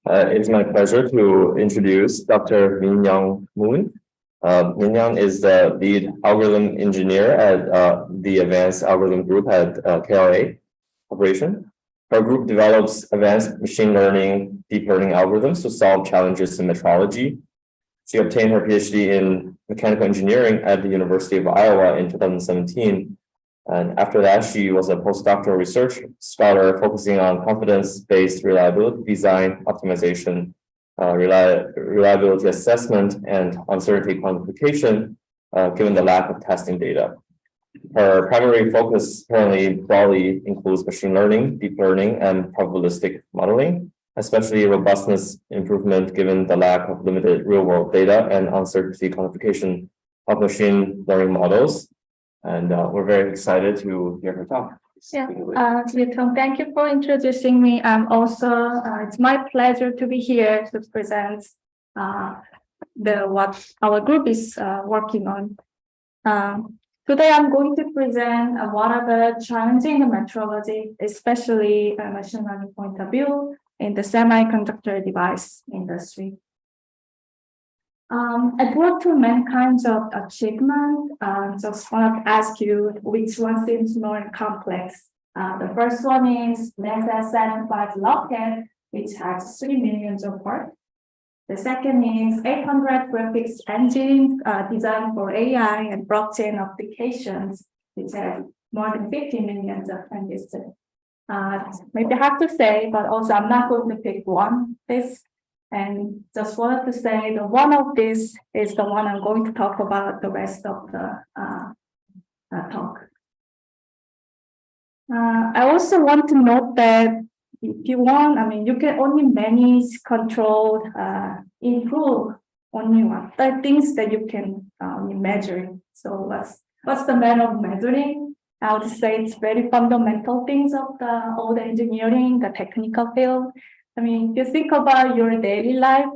It's my pleasure to introduce Dr. Min-Young Moon. Min-Young is the lead algorithm engineer at the Advanced Algorithm Group at KLA Corporation. Our group develops advanced machine learning, deep learning algorithms to solve challenges in metrology. She obtained her PhD in mechanical engineering at the University of Iowa in 2017. And after that, she was a postdoctoral research scholar focusing on confidence-based reliability design, optimization, reliability assessment, and uncertainty quantification, given the lack of testing data. Her primary focus currently broadly includes machine learning, deep learning, and probabilistic modeling, especially robustness improvement given the lack of limited real-world data and uncertainty quantification of machine learning models. And we're very excited to hear her talk. Yeah, Tom, thank you for introducing me. It's my pleasure to be here to present what our group is working on. Today, I'm going to present what are the challenges in metrology, especially machine learning point of view in the semiconductor device industry. I brought through many kinds of achievements. Just want to ask you which one seems more complex. The first one is NASA 75 rocket, which has 3 million of parts. The second is 800 graphics engine designed for AI and blockchain applications, which have more than 50 million of transistors. Maybe hard to say, but also I'm not going to pick one. And just wanted to say that one of these is the one I'm going to talk about the rest of the talk. I also want to note that if you want, you can only manage, control, improve only one. There are things that you can measure. So what's the matter of measuring? I would say it's very fundamental things of all the engineering, the technical field. If you think about your daily life,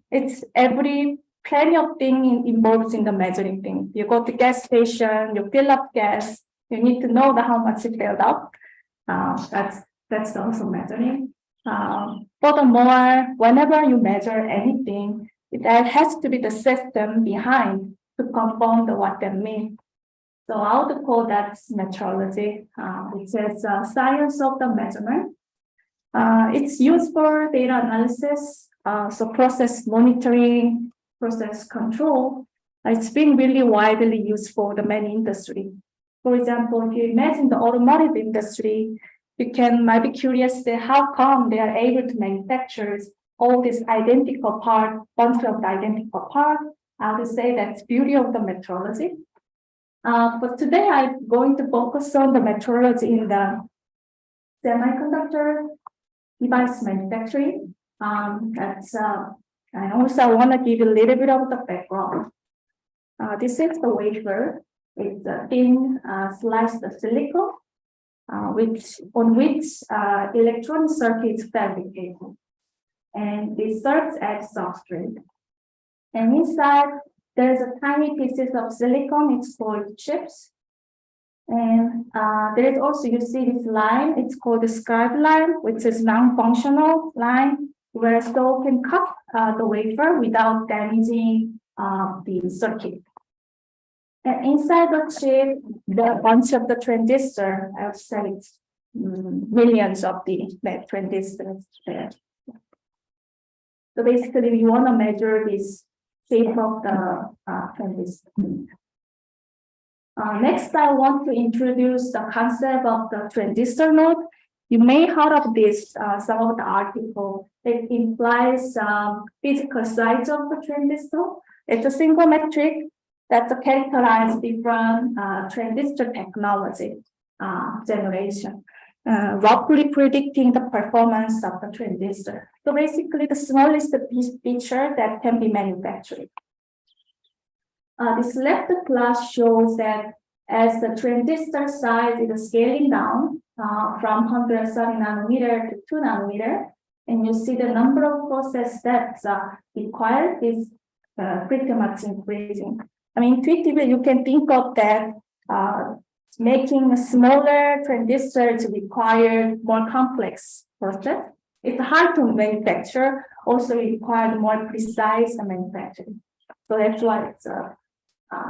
it's plenty of things involved in the measuring thing. You go to gas station, you fill up gas, you need to know how much it filled up. That's also measuring. Furthermore, whenever you measure anything, there has to be the system behind to confirm what that means. So I would call that metrology, which is science of the measurement. It's used for data analysis, so process monitoring, process control. It's been really widely used for the many industry. For example, if you imagine the automotive industry, might be curious that how come they are able to manufacture all these identical parts, bunch of identical parts. I would say that's beauty of the metrology. But today I'm going to focus on the metrology in the semiconductor device manufacturing. And also I want to give you a little bit of the background. This is the wafer. It's a thin sliced silicon, on which electronic circuits fabricated. And this serves as substrate. And inside, there's a tiny pieces of silicon. It's called chips. And there is also, you see this line, it's called the scribe line, which is non-functional line, where so can cut the wafer without damaging the circuit. And inside the chip, there are a bunch of the transistors. I would say it's millions of the transistors there. So basically, we want to measure this shape of the transistor. Next, I want to introduce the concept of the transistor node. You may have heard of this, some of the article. It implies physical size of the transistor. It's a single metric that's characterized different transistor technology generation, roughly predicting the performance of the transistor. So basically, the smallest feature that can be manufactured. This left plot shows that as the transistor size is scaling down from 130 nanometer to 2 nanometer, and you see the number of process steps required is pretty much increasing. Intuitively, you can think of that making a smaller transistors require more complex process. it's hard to manufacture, also require more precise manufacturing. So that's why it's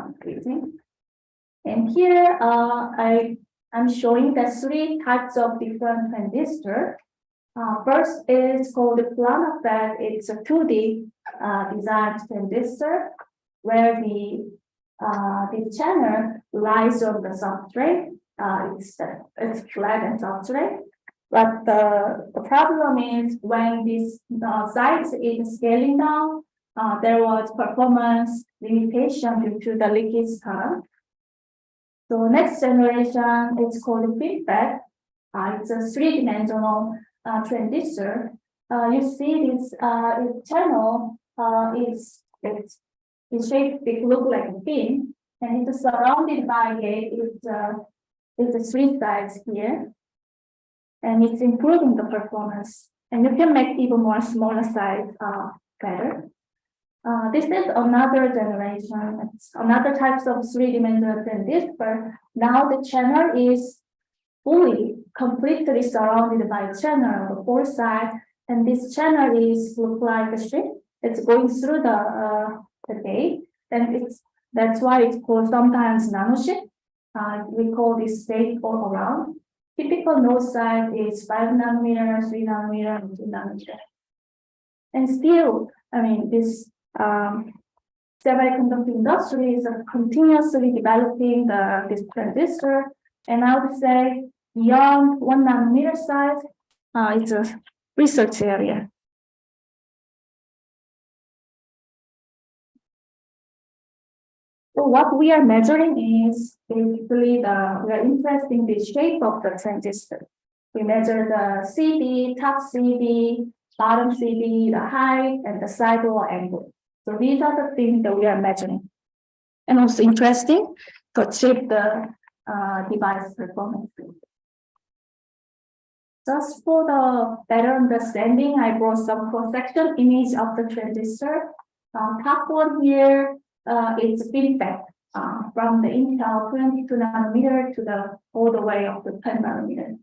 increasing. And here I'm showing the three types of different transistor. First is called the planar FET. It's a 2D design transistor where the channel lies on the substrate. It's flat and substrate. But the problem is when this size is scaling down, there was performance limitation due to the leakage current. So next generation, it's called FinFET. It's a three-dimensional transistor. You see this channel is shaped, it looks like a fin, and it's surrounded by it's a three sides here, and it's improving the performance. And you can make even more smaller size better. This is another generation. It's another types of three-dimensional transistor. Now the channel is completely surrounded by channel on the four sides, and this channel is look like a strip. It's going through the gate, and that's why it's called sometimes nanosheet. We call this state all around. Typical node size is 5 nanometer, 3 nanometer, and 2 nanometer. And still, I mean, this semiconductor industry is continuously developing this transistor, and I would say beyond 1 nanometer size, it's a research area. So what we are measuring is basically we are interested in the shape of the transistor. We measure the CD, top CD, bottom CD, the height, and the sidewall angle. So these are the things that we are measuring. And also interesting to achieve the device performance. Just for the better understanding, I brought some cross-section image of the transistor. Top one here, it's FinFET from the Intel 22 nanometer to all the way up to 10 nanometer.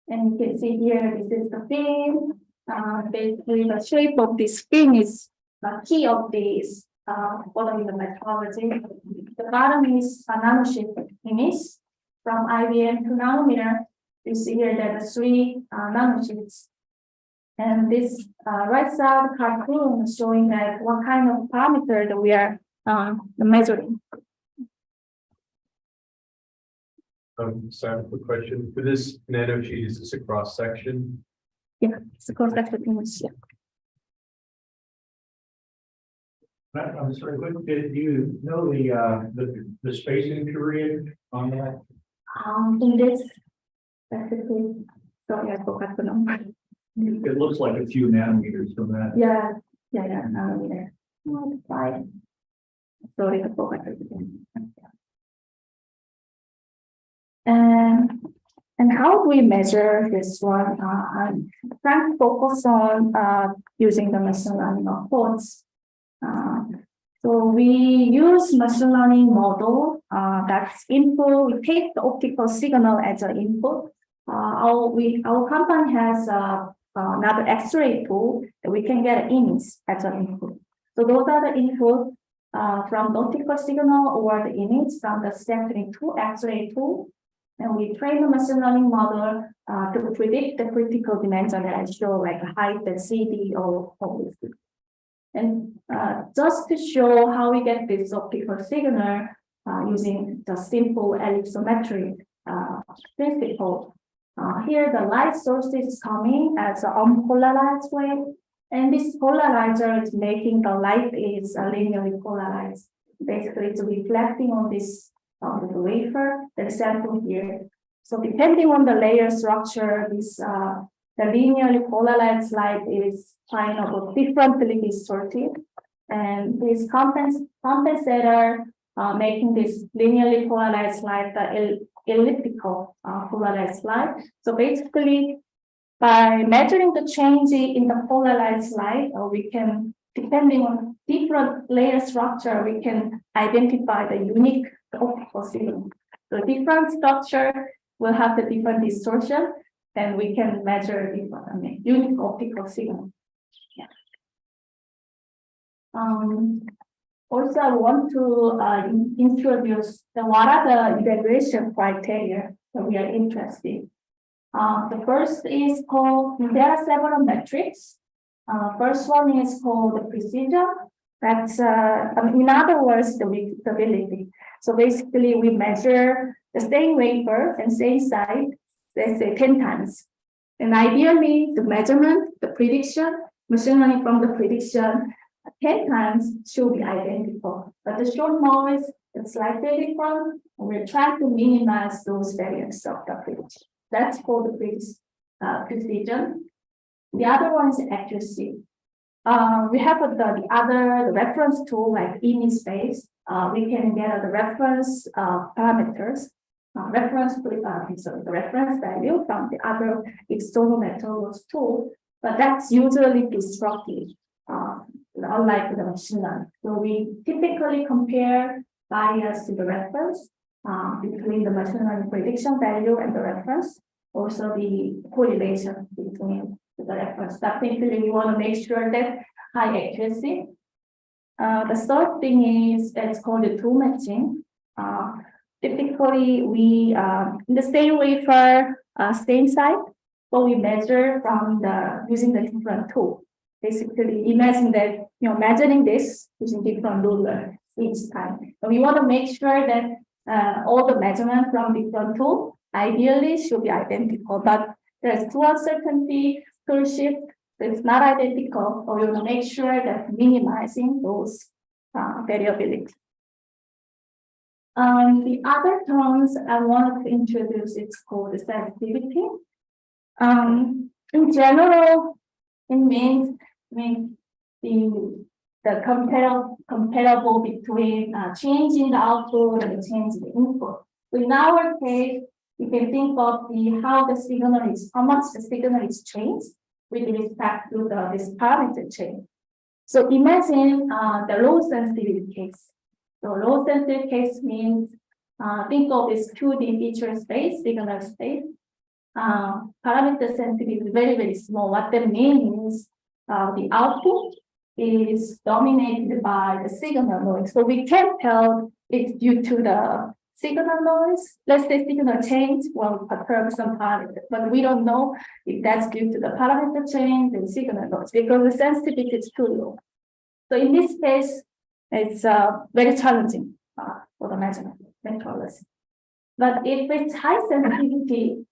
And you can see here, this is the fin. Basically, the shape of this fin is the key of this following the metrology. The bottom is a nanosheet image from IBM 2 nanometer. You see here that the 3 nanosheets. And this right side cartoon is showing that what kind of parameter that we are measuring. Sorry, quick question. For this nanosheet, is this a cross section? Yeah, it's a cross-section image. Yeah. I'm sorry, what did you know the spacing period on that? In this specifically, sorry, I forgot the number. It looks like a few nanometers from that. Yeah, nanometer. 5. Sorry, I forgot it again. And how do we measure this one? I'm trying to focus on using the machine learning approach. So we use machine learning model that's input. We take the optical signal as an input. Our company has another X-ray tool that we can get an image as an input. So those are the input from the optical signal or the image from the scattering tool, X-ray tool. And we train the machine learning model to predict the critical dimension that I show, like height and CD or all this. And just to show how we get this optical signal using the simple ellipsometry principle. Here the light source is coming as an unpolarized wave, and this polarizer is making the light is linearly polarized. Basically, it's reflecting on this the wafer, the sample here. So depending on the layer structure, this the linearly polarized light is kind of differently distorted, and this compensator making this linearly polarized light the elliptical polarized light. So basically, by measuring the change in the polarized light, we can, depending on different layer structure, we can identify the unique optical signal. So different structure will have the different distortion. then we can measure the unique optical signal. Yeah. Also, I want to introduce what are the evaluation criteria that we are interested in. The first is called, there are several metrics. First one is called the precision. That's, in other words, the repeatability. So basically, we measure the same wafer and same site, let's say 10 times. And ideally, the measurement, the prediction, machine learning from the prediction, 10 times should be identical. But the short noise is slightly different. We're trying to minimize those variance of the prediction. That's called the precision. The other one is accuracy. We have the reference tool like image space. We can get the reference parameters, the reference value from the other external Metrology tool, but that's usually destructive, unlike the machine learning. So we typically compare bias to the reference between the machine learning prediction value and the reference, also the correlation between the reference. Definitely, we want to make sure that high accuracy. The third thing is it's called the tool matching. Typically, we in the same wafer, same site, but we measure from using the different tool. Basically, imagine that measuring this using different ruler each time. And we want to make sure that all the measurement from different tool ideally should be identical, but there's two uncertainty, tool shift, so it's not identical, or we want to make sure that minimizing those variability. The other terms I wanted to introduce, it's called the sensitivity. In general, it means the comparable between change in the output and the change in the input. So in our case, you can think of how much the signal is changed with respect to this parameter change. So imagine the low sensitivity case. So low sensitivity case means think of this 2D feature space, signal space. Parameter sensitivity is very, very small. What that means is the output is dominated by the signal noise. So we can tell it's due to the signal noise. Let's say signal change will perturb some parameter, but we don't know if that's due to the parameter change and signal noise because the sensitivity is too low. So in this case, it's very challenging for the measurement metrology. But if it's high sensitivity,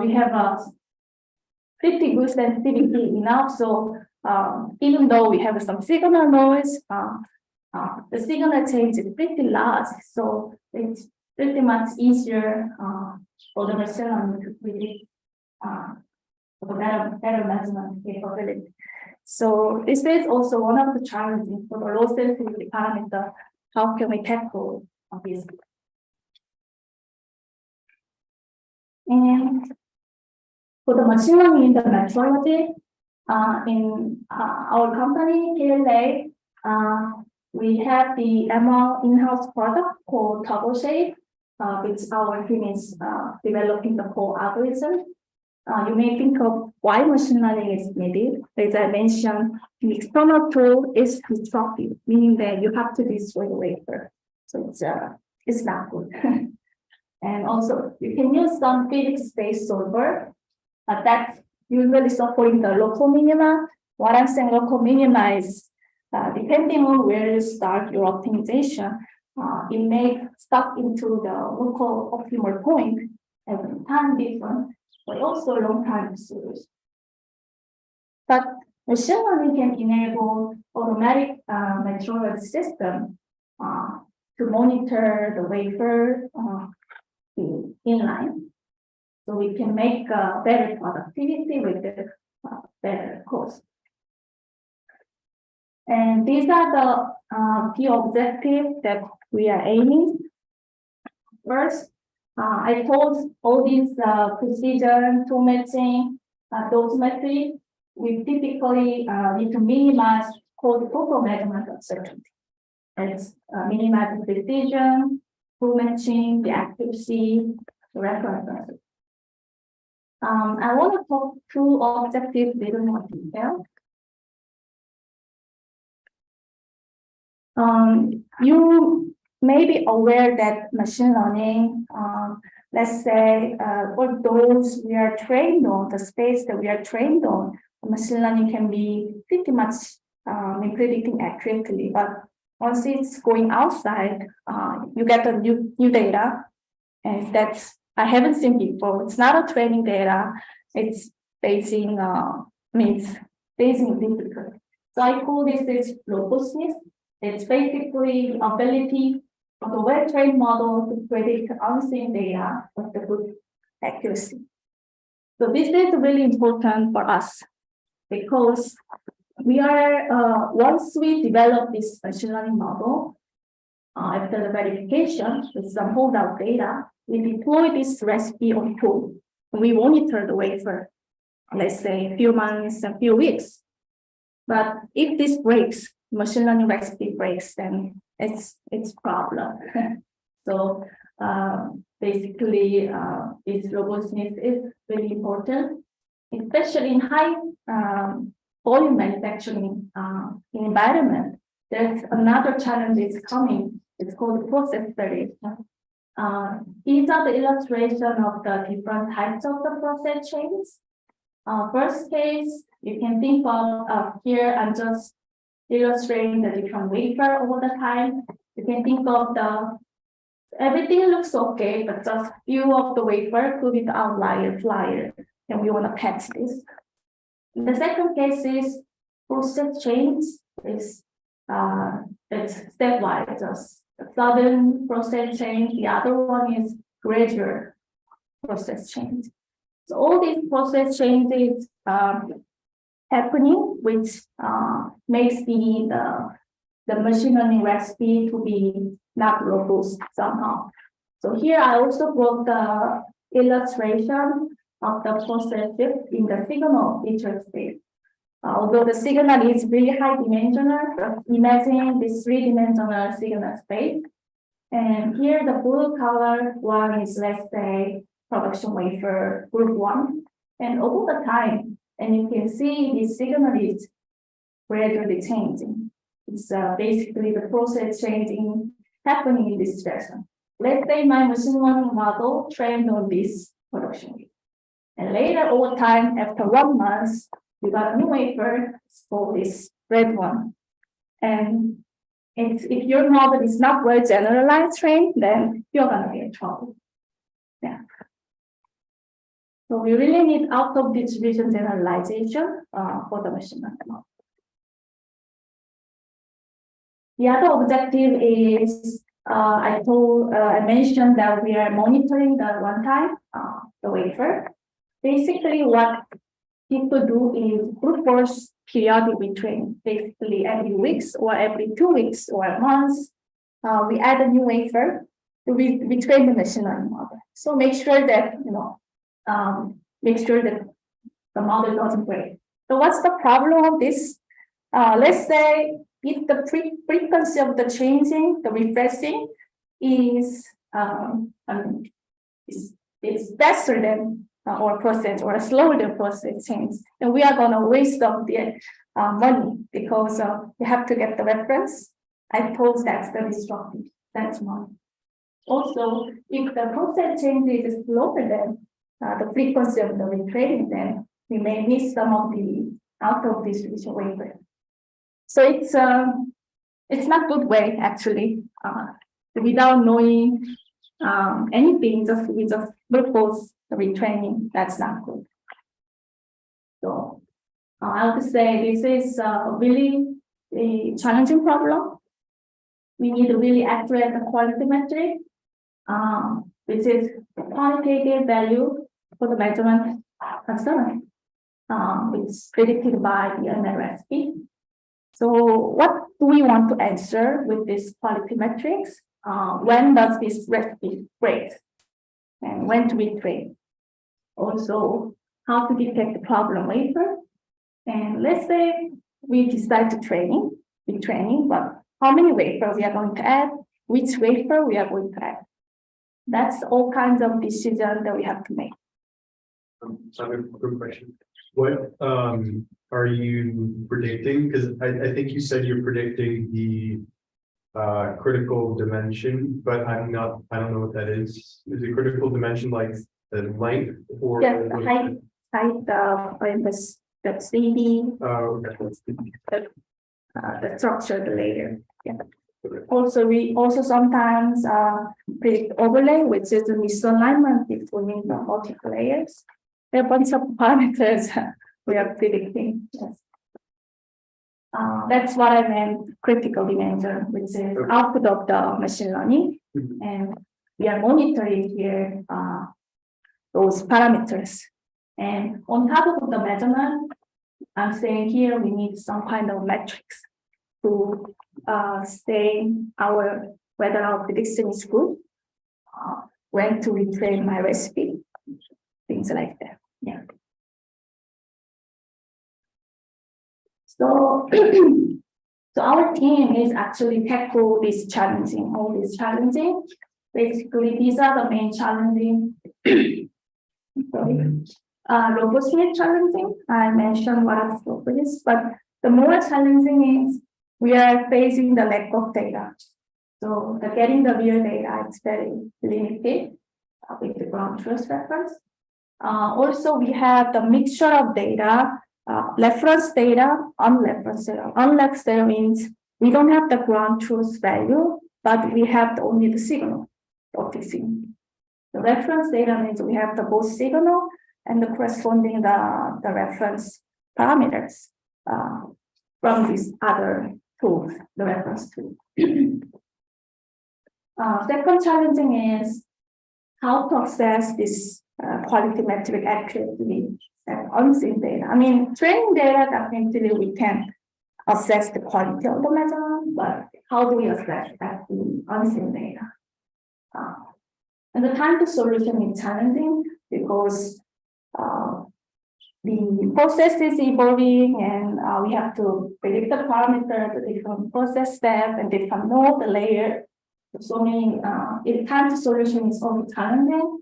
we have a pretty good sensitivity enough. So even though we have some signal noise, the signal change is pretty large. So it's pretty much easier for the machine learning to predict better measurement capability. So this is also one of the challenges for the low sensitivity parameter. How can we tackle this? And for the machine learning in the metrology, in our company, KLA, we have the ML in-house product called TurboShape, which our team is developing the core algorithm. You may think of why machine learning is needed. As I mentioned, the external tool is destructive, meaning that you have to destroy the wafer. So it's not good. And also, you can use some physics-based solver, but that's usually supporting the local minima. What I'm saying local minima is depending on where you start your optimization, it may stuck into the local optimal point every time different, but also long time solution. But machine learning can enable automatic metrology system to monitor the wafer inline. So we can make better productivity with the better cost. And these are the key objectives that we are aiming. First, I told all these precision, tool matching, dosimetry, we typically need to minimize called total measurement uncertainty. It's minimizing precision, tool matching, the accuracy, the reference. I want to talk through objective a little more detail. You may be aware that machine learning, let's say, for those we are trained on, the space that we are trained on, machine learning can be pretty much in predicting accurately. But once it's going outside, you get a new data, and that's I haven't seen before. It's not a training data. It's basing difficult. So I call this robustness. It's basically the ability of the well-trained model to predict unseen data with the good accuracy. So this is really important for us because we are once we develop this machine learning model, after the verification with some holdout data, we deploy this recipe on tool. We monitor the wafer, let's say a few months, a few weeks. But if this breaks, machine learning recipe breaks, then it's problem. So basically, this robustness is really important, especially in high volume manufacturing environment. There's another challenge is coming. It's called process variation. These are the illustration of the different types of the process chains. First case, you can think of here, I'm just illustrating the different wafer over the time. You can think of everything looks okay, but just few of the wafer could be the outlier flyer, and we want to patch this. The second case is process change is it's stepwise, just a sudden process change. The other one is gradual process change. So all these process changes happening, which makes the machine learning recipe to be not robust somehow. So here I also brought the illustration of the process shift in the signal feature space. Although the signal is really high dimensional, imagine this three-dimensional signal space. And here the blue color one is, let's say, production wafer group 1. And over the time, and you can see the signal is gradually changing. It's basically the process changing happening in this direction. Let's say my machine learning model trained on this production wafer. And later over time, after 1 month, we got a new wafer for this red one. And if your model is not well generalized trained, then you're gonna be in trouble. Yeah. So we really need out of distribution generalization for the machine learning model. The other objective is I mentioned that we are monitoring the runtime, the wafer. Basically, what people do is brute force periodic retraining. Basically, every weeks or every 2 weeks or a month, we add a new wafer to retrain the machine learning model. So make sure that the model doesn't break. So what's the problem of this? Let's say if the frequency of the changing, the refreshing is faster than or process or slower than process change, then we are going to waste of the money because you have to get the reference. I suppose that's the disruptive. That's one. Also, if the process change is slower than the frequency of the retraining, then we may miss some of the out of distribution wafer. So it's not good way actually. Without knowing anything, we just brute force the retraining. That's not good. So I would say this is really a challenging problem. We need a really accurate quality metric. This is quantitative value for the measurement concern, which is predicted by the ML So what do we want to answer with this quality metrics? When does this recipe break? And when to retrain? Also, how to detect the problem wafer? And let's say we decide to retraining, but how many wafers we are going to add? Which wafer we are going to add? That's all kinds of decisions that we have to make. So I have a quick question. What are you predicting? Because I think you said you're predicting the critical dimension, but I don't know what that is. Is it critical dimension like the length or? Yes, the height in the 3D, Okay. the structure, the layer. Yeah. Also, we also sometimes predict overlay, which is the misalignment between the multiple layers. There are a bunch of parameters we are predicting. Yes. That's what I meant critical dimension, which is output of the machine learning. And we are monitoring here those parameters. And on top of the measurement, I'm saying here we need some kind of metrics to say whether our prediction is good, when to retrain my recipe, things like that. Yeah. So, so our team is actually tackle all these challenging. Basically, these are the main challenging. Robustness challenging. I mentioned what is robustness, but the more challenging is we are facing the lack of data. So getting the real data is very limited with the ground truth reference. Also, we have the mixture of data, reference data, unreferenced data. Unreferenced data means we don't have the ground truth value, but we have only the signal, optic signal. The reference data means we have the both signal and the corresponding the reference parameters from these other tools, the reference tool. Second challenging is how to access this quality metric accurately and unseen data. I mean, training data definitely we can assess the quality of the measurement, but how do we assess that the unseen data? And the time to solution is challenging because the process is evolving and we have to predict the parameters, the different process step and different node, the layer. So many, time to solution is always challenging.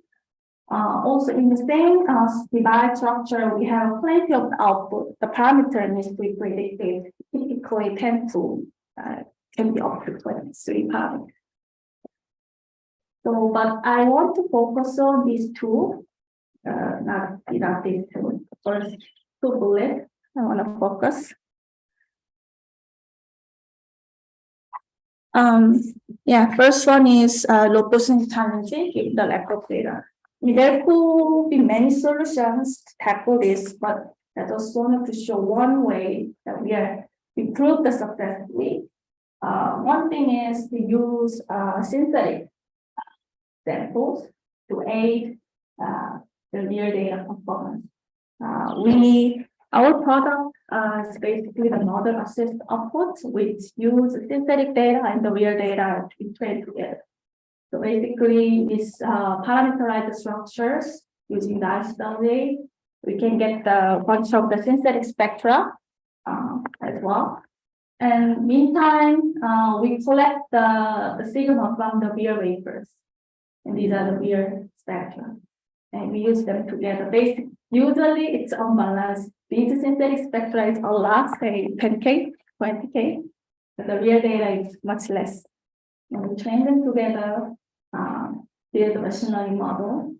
Also in the same device structure, we have plenty of output. The parameter needs to be predicted. Typically 10 to can be up to 23 parameters. So, but I want to focus on these two, not these two. First, two bullets I want to focus. Yeah, first one is robustness challenging given the lack of data. I mean, there could be many solutions to tackle this, but I just wanted to show one way that we prove the successfully. One thing is to use synthetic samples to aid the real data performance. Our product is basically the model assist output, which use synthetic data and the real data to be trained together. So basically, these parameterized structures using the ISW, we can get the bunch of the synthetic spectra as well. And meantime, we collect the signal from the real wafers. And these are the real spectra. And we use them together. Usually it's unbalanced. These synthetic spectra is a lot, say 10K, 20K, but the real data is much less. And we train them together, build the machine learning model.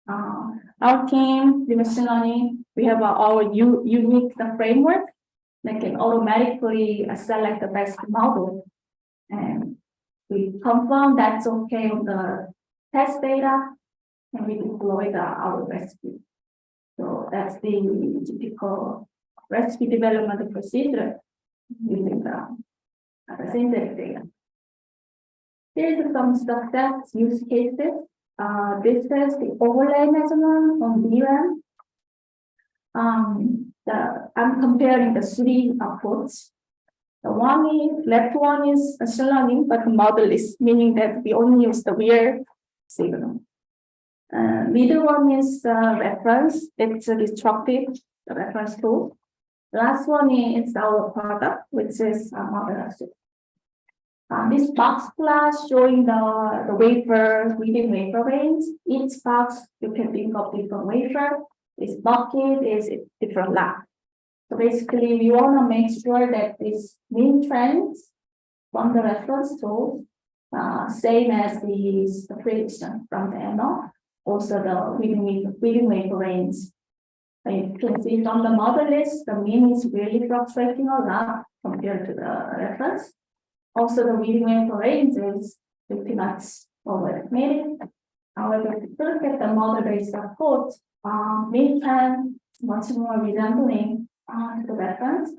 Our team, the machine learning, we have our unique framework that can automatically select the best model. And we confirm that's okay on the test data, and we deploy our recipe. So that's the typical recipe development procedure using the synthetic data. Here's some success use cases. This is the overlay measurement on DRAM. I'm comparing the three approaches. The left one is machine learning, but the model is meaning that we only use the real signal. Middle one is reference. It's a destructive reference tool. Last one is our product, which is model assist. This box class showing the wafer within wafer range. Each box you can think of different wafer. this bucket is a different lab. So basically, we want to make sure that this mean trends from the reference tool, same as the prediction from the ML, also the reading wave range. You can see from the model list, the mean is really fluctuating a lot compared to the reference. Also, the reading wave range is pretty much overestimated. However, if you look at the model-based approach, mean trend is much more resembling to the reference.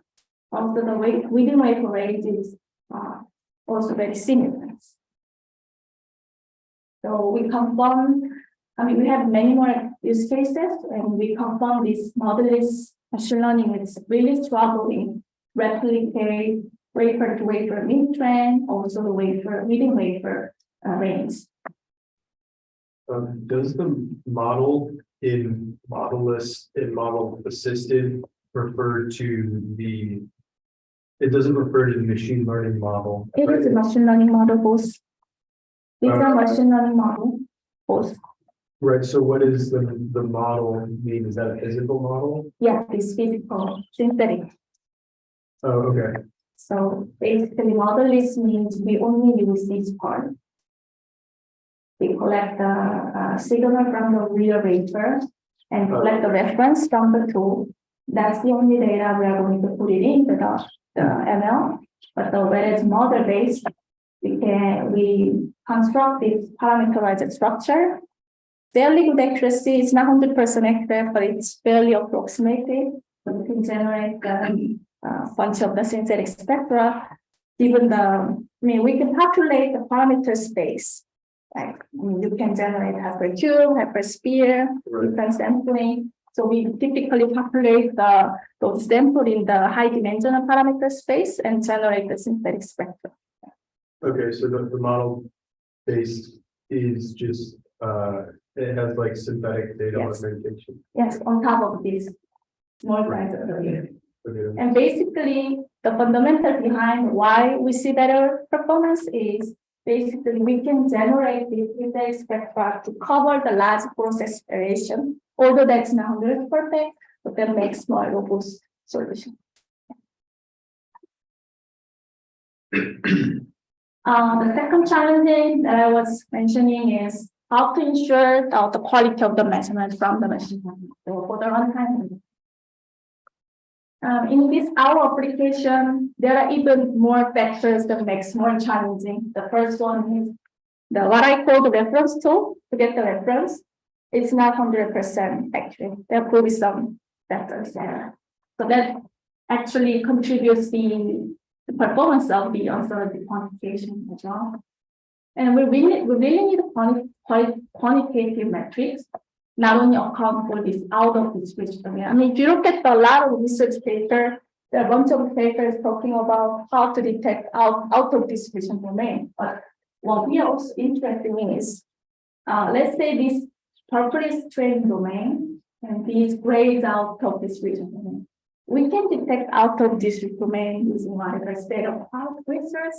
Also, the reading wave range is also very similar. So we confirm, we have many more use cases, and we confirm this model-based machine learning is really struggling replicate wafer to wafer mean trend, also the reading wafer range. Does the model in model assisted refer to the, it doesn't refer to the machine learning model? It is a machine learning model both. These are machine learning model both. Right, so what is the model mean? Is that a physical model? Yeah, this physical synthetic. Oh, okay. So basically model list means we only use this part. We collect the signal from the real wafer and collect the reference from the tool. That's the only data we are going to put it into the ML. But whereas model based, we construct this parameterized structure. Fairly good accuracy. It's not 100% accurate, but it's fairly approximated. So we can generate a bunch of the synthetic spectra. Given we can calculate the parameter space. Like you can generate hypercube, hypersphere, different sampling. So we typically calculate those samples in the high dimensional parameter space and generate the synthetic spectrum. Okay, so the model based is just it has like synthetic data augmentation. Yes, on top of this small size of the data. Okay. And basically, the fundamental behind why we see better performance is basically we can generate this synthetic spectra to cover the large process variation, although that's not 100%, but that makes more robust solution. The second challenge that I was mentioning is how to ensure the quality of the measurement from the machine learning for the runtime. In this our application, there are even more factors that makes more challenging. The first one is what I call the reference tool to get the reference. It's not 100% accurate. There could be some factors there. So that actually contributes the performance of the quantification as well. And we really need quantitative metrics, not only account for this out of distribution. If you look at a lot of research paper, there are a bunch of papers talking about how to detect out of distribution domain. But what we are also interested in is, let's say this purple is training domain and these gray is out of distribution domain. We can detect out of distribution domain using whatever state of art research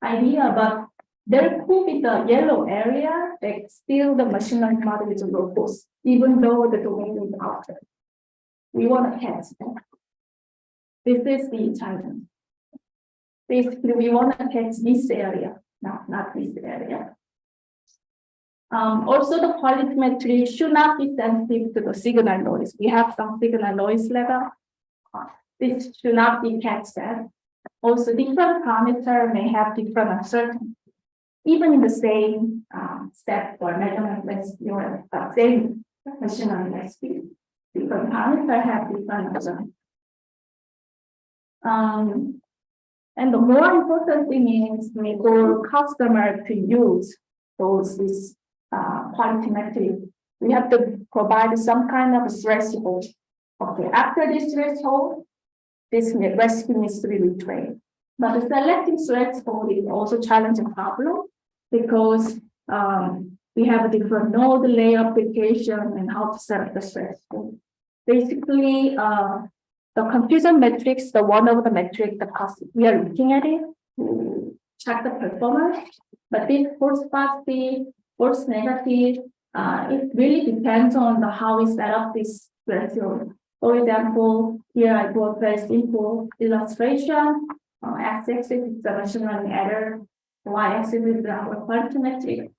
idea, but there could be the yellow area that still the machine learning model is robust, even though the domain is out there. We want to catch that. This is the challenge. Basically, we want to catch this area, not this area. Also, the polymetry should not be sensitive to the signal noise. We have some signal noise level. This should not be catched that. Also, different parameters may have different uncertainty. Even in the same step for measurement recipe or same machine learning recipe, different parameters have different uncertainty. And the more important thing is for customer to use this quality metric. We have to provide some kind of threshold. Okay, after this threshold, this recipe needs to be retrained. But the selecting threshold is also a challenging problem because we have a different node layer application and how to set up the threshold. Basically, the confusion metrics, the one of the metric, we are looking at it to check the performance. But this false positive, false negative, it really depends on how we set up this threshold. For example, here I do a very simple illustration. X-axis is the machine learning error, y-axis is our quality metric.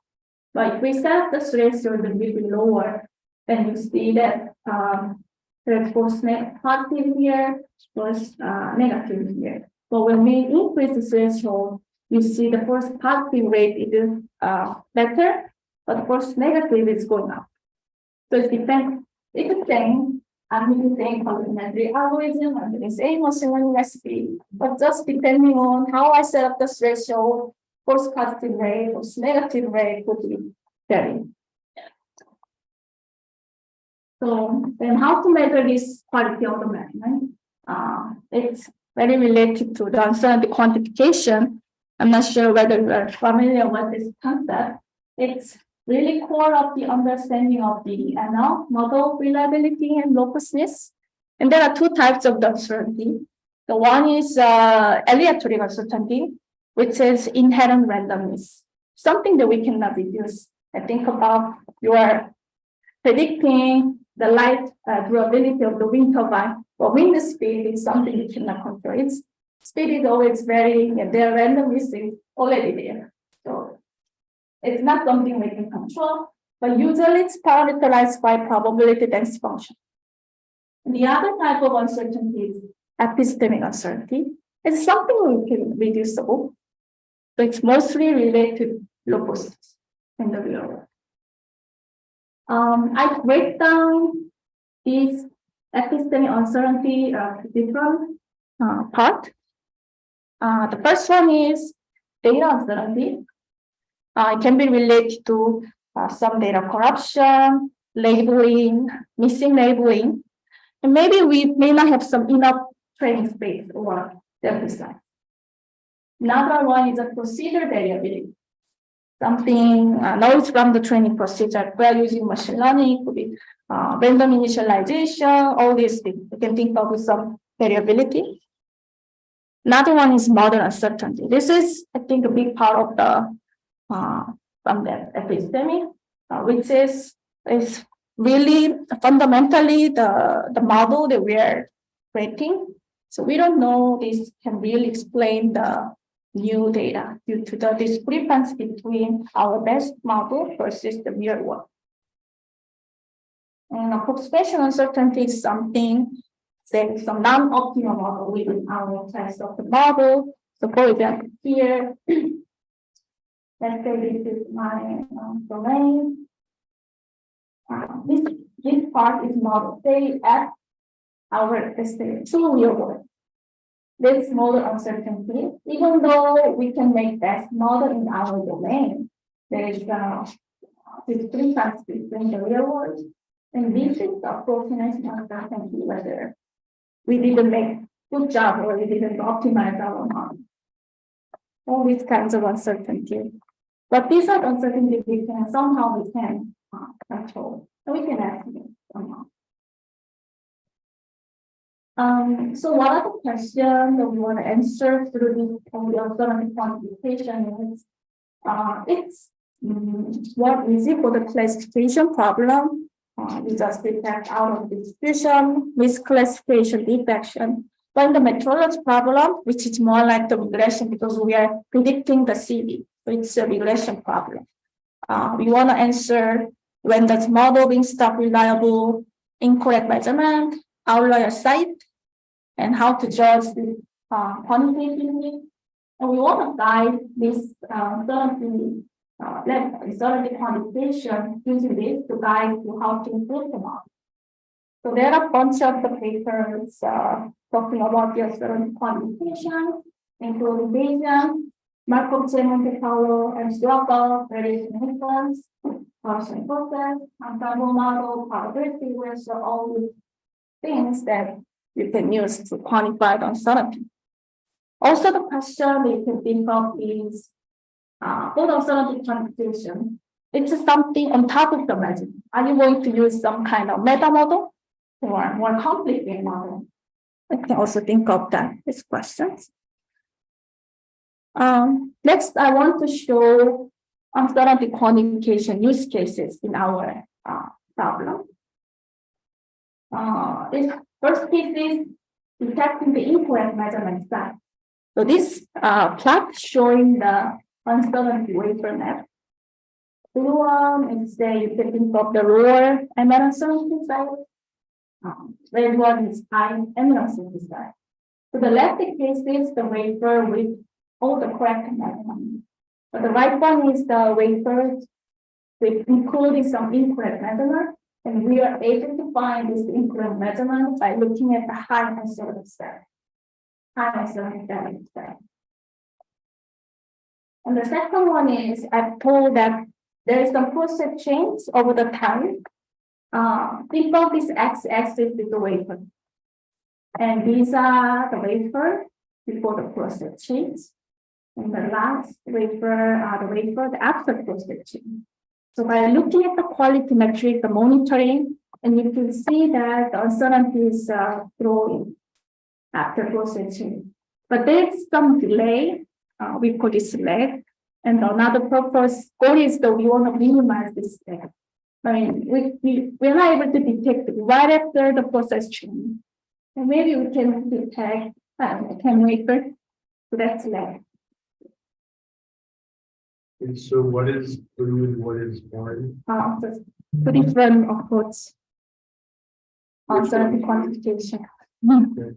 But if we set the threshold a little bit lower, then you see that there's both positive here, both negative here. But when we increase the threshold, you see the first positive rate is better, but the first negative is going up. So it depends. It's the same. I'm using the same complementary algorithm, I'm doing the same machine learning recipe, but just depending on how I set up the threshold, first positive rate, first negative rate would be varying. So then how to measure this quality of the measurement? It's very related to the uncertainty quantification. I'm not sure whether you are familiar with this concept. It's really core of the understanding of the ML, model reliability and robustness. And there are two types of the uncertainty. The one is aleatory uncertainty, which is inherent randomness, something that we cannot reduce. I think about you are predicting the light durability of the wind turbine, but wind speed is something you cannot control. Its speed is always varying, and their randomness is already there. So it's not something we can control, but usually it's parameterized by probability density function. The other type of uncertainty is epistemic uncertainty. It's something we can reducible. So it's mostly related to robustness in the real world. I break down these epistemic uncertainty to different parts. The first one is data uncertainty. It can be related to some data corruption, labeling, missing labeling, and maybe we may not have some enough training space or sample size. Another one is a procedure variability. Something noise from the training procedure. We are using machine learning, could be random initialization, all these things. You can think of some variability. Another one is model uncertainty. This is, I think, a big part of the from the epistemic, which is really fundamentally the model that we are creating. So we don't know this can really explain the new data due to the discrepancy between our best model versus the real one. And approximation uncertainty is something, say, some non-optimal model within our test of the model. So for example, here, let's say this is my domain. This part is model. Say F, our estimate, so real world. This model uncertainty, even though we can make best model in our domain, there is discrepancy between the real world. And this is the approximation uncertainty, whether we didn't make good job or we didn't optimize our model. All these kinds of uncertainty. But these are uncertainties we can somehow control. So we can estimate somehow. So what are the questions that we want to answer through this uncertainty quantification is it's what is it for the classification problem? We just detect out of distribution, misclassification, defection. But in the metrology problem, which is more like the regression because we are predicting the CV, so it's a regression problem. We want to answer when does model being stopped reliable, incorrect measurement, outlier site, and how to judge the quantitatively. And we want to guide this uncertainty quantification using this to guide you how to improve the model. So there are a bunch of the papers talking about the uncertainty quantification, including Bayesian, Markov chain Monte Carlo, and Struggle, various methods, Gaussian process, ensemble model, probability, so all these things that you can use to quantify the uncertainty. Also, the question that you can think of is for the uncertainty quantification, it's something on top of the measurement. Are you going to use some kind of meta model or more complicated model? I can also think of that as questions. Next, I want to show uncertainty quantification use cases in our problem. This first piece is detecting the incorrect measurement size. So this plot showing the uncertainty wafer map. Blue one is the you can think of the lower emission uncertainty size. Red one is high emission uncertainty size. So the left case is the wafer with all the correct measurement. But the right one is the wafer with including some incorrect measurement. And we are able to find this incorrect measurement by looking at the high uncertainty size. High uncertainty size. And the second one is I've told that there is some process change over the time. Think of this x-axis is the wafer. And these are the wafer before the process change. And the last wafer are the wafer after process change. So by looking at the quality metric, the monitoring, and you can see that the uncertainty is growing after process change. But there's some delay, we call this lag. And another purpose, goal is that we want to minimize this lag. I mean, we're not able to detect right after the process change. And maybe we can detect 10 wafer, so that's lag. And so what is blue and what is orange? So two different approach. Uncertainty quantification. Okay.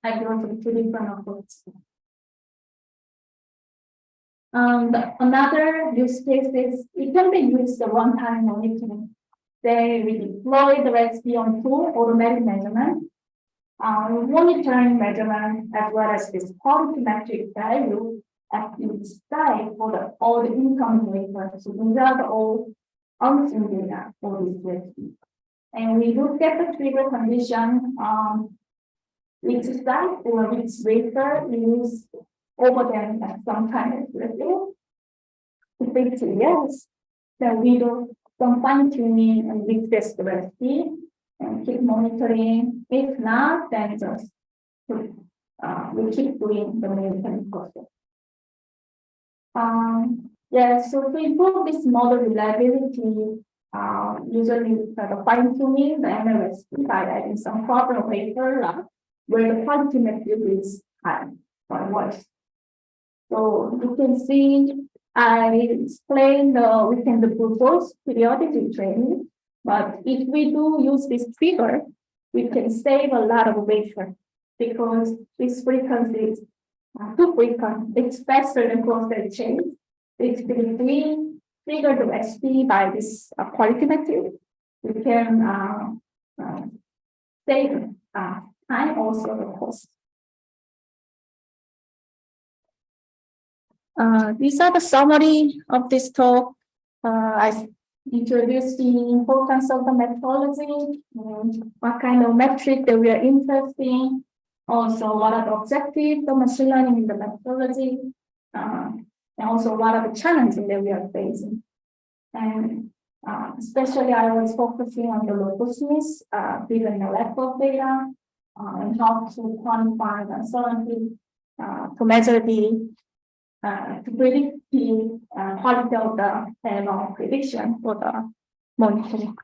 I go from two different approaches. Another use case is it can be used the one-time monitoring. They we deploy the recipe on tool automatic measurement, monitoring measurement as well as this quality metric value at each site for all the incoming wafers. So these are the all unseen data for this recipe. And we look at the trigger condition which site or which wafer is over them at some kind of level. If it's yes, then we do some fine tuning and retest the recipe and keep monitoring. If not, then just we keep doing the monitoring process. So to improve this model reliability, usually the fine tuning the MLSP by adding some proper wafer where the quality metric is high or worse. So you can see I explained we can do both periodically training, but if we do use this trigger, we can save a lot of wafer because this frequency is too frequent. It's faster than process change. If we trigger the SP by this quality metric, we can save time, also the cost. These are the summary of this talk. I introduced the importance of the metrology, what kind of metric that we are interested in, also what are the objectives of machine learning in the metrology, and also what are the challenges that we are facing. And especially I was focusing on the robustness given the lack of data, and how to quantify the uncertainty, to measure the to predict the quality of the prediction for the monitoring.